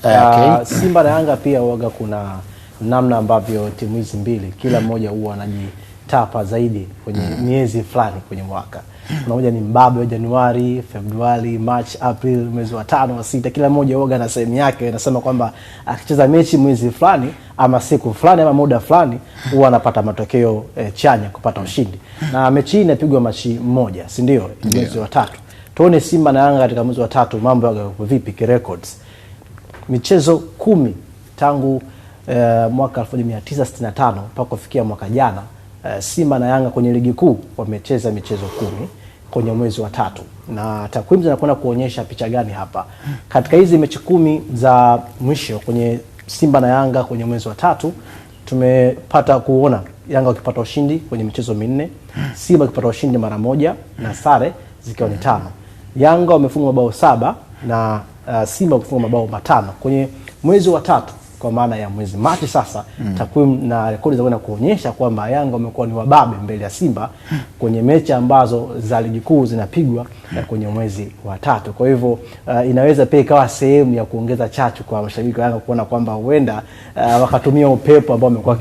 Okay. Simba na Yanga pia waga kuna namna ambavyo timu hizi mbili kila mmoja huwa anajitapa zaidi kwenye miezi fulani kwenye mwaka. Kuna moja ni mbabe wa Januari, Februari, March, April, mwezi wa 5 wa 6, kila mmoja huwa na sehemu yake. Anasema kwamba akicheza mechi mwezi fulani ama siku fulani ama muda fulani huwa anapata matokeo chanya kupata ushindi. Na mechi hii inapigwa Machi moja, si ndio? Mwezi wa 3. Tuone Simba na Yanga katika mwezi wa 3 mambo yako vipi ki records. Michezo 10 tangu mwaka 1965 mpaka kufikia mwaka jana, Simba na Yanga kwenye ligi kuu wamecheza michezo 10 kwenye mwezi wa 3. Na takwimu zinakwenda kuonyesha picha gani hapa? Katika hizi mechi 10 za mwisho kwenye Simba na Yanga kwenye mwezi wa 3, tumepata kuona Yanga wakipata ushindi kwenye michezo 4, Simba wakipata ushindi mara moja na sare zikiwa ni 5. Yanga wamefunga mabao 7 na Simba kufunga mabao 5 kwenye mwezi wa 3, kwa maana ya mwezi Machi. Sasa takwimu na rekodi zinakwenda kuonyesha kwamba Yanga wamekuwa ni wababe mbele ya Simba kwenye mechi ambazo za ligi kuu zinapigwa kwenye mwezi wa 3. Kwa hivyo inaweza pia ikawa sehemu ya kuongeza chachu kwa mashabiki wa Yanga kuona kwamba huenda wakatumia upepo ambao umekuwa